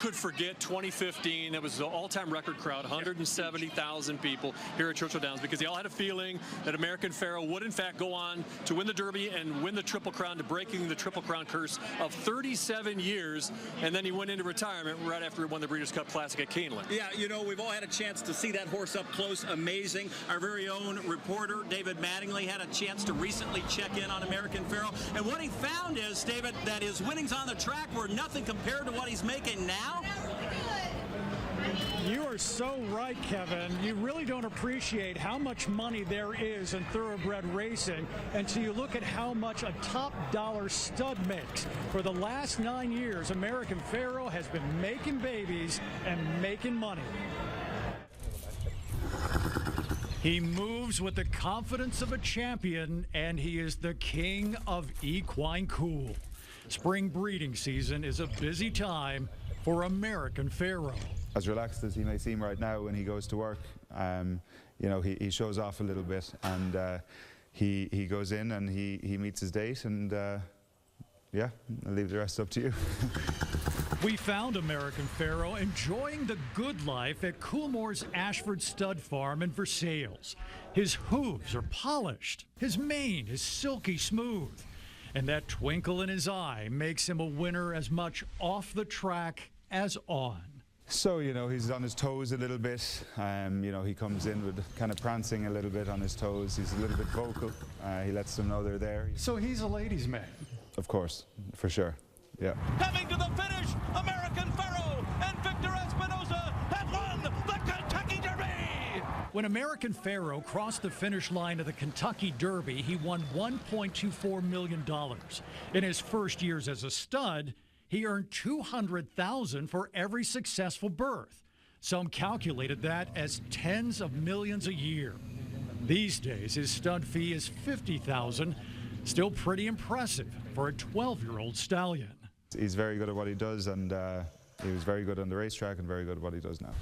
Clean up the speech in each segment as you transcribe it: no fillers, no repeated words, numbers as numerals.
Could forget 2015. That was the all-time record crowd, 170,000 people here at Churchill Downs, because they all had a feeling that American Pharoah would in fact go on to win the Derby and win the Triple Crown, to breaking the Triple Crown curse of 37 years, and then he went into retirement right after he won the Breeders' Cup Classic at Keeneland. Yeah, you know, we've all had a chance to see that horse up close. Amazing. Our very own reporter, David Mattingly, had a chance to recently check in on American Pharoah, and what he found is, David, that his winnings on the track were nothing compared to what he's making now. You are so right, Kevin. You really don't appreciate how much money there is in thoroughbred racing until you look at how much a top dollar stud makes. For the last 9 years, American Pharoah has been making babies and making money. He moves with the confidence of a champion, and he is the king of equine cool. Spring breeding season is a busy time for American Pharoah. As relaxed as he may seem right now when he goes to work, you know, he shows off a little bit, and he goes in and he meets his date, and yeah, I'll leave the rest up to you. We found American Pharoah enjoying the good life at Coolmore's Ashford Stud Farm in Versailles. His hooves are polished, his mane is silky smooth, and that twinkle in his eye makes him a winner as much off the track as on. So, you know, he's on his toes a little bit. You know, he comes in with kind of prancing a little bit on his toes. He's a little bit vocal. He lets them know they're there. So he's a ladies' man? Of course, for sure, yeah. Coming to the finish, American Pharoah and Victor Espinosa have won the Kentucky Derby! When American Pharoah crossed the finish line of the Kentucky Derby, he won $1.24 million. In his first years as a stud, he earned $200,000 for every successful birth. Some calculated that as tens of millions a year. These days, his stud fee is $50,000, still pretty impressive for a 12-year-old stallion. He's very good at what he does, and he was very good on the racetrack and very good at what he does now.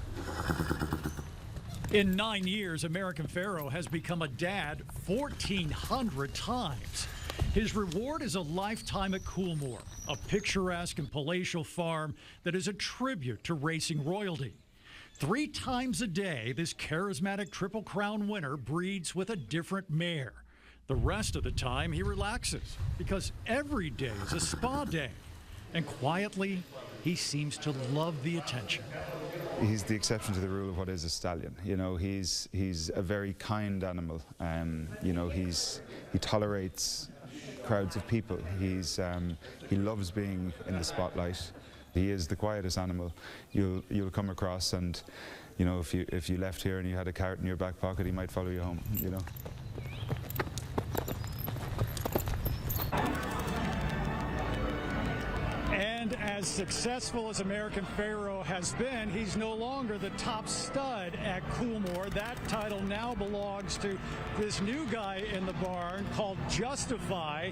In 9 years, American Pharoah has become a dad 1,400 times. His reward is a lifetime at Coolmore, a picturesque and palatial farm that is a tribute to racing royalty. 3 times a day, this charismatic Triple Crown winner breeds with a different mare. The rest of the time, he relaxes, because every day is a spa day. And quietly, he seems to love the attention. He's the exception to the rule of what is a stallion. You know, he's a very kind animal. You know, he tolerates crowds of people. He loves being in the spotlight. He is the quietest animal you'll come across, and you know, if you left here and you had a carrot in your back pocket, he might follow you home, you know. And as successful as American Pharoah has been, he's no longer the top stud at Coolmore. That title now belongs to this new guy in the barn called Justify,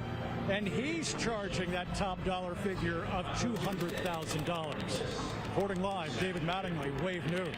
and he's charging that top dollar figure of $200,000. Reporting live, David Mattingly, Wave News.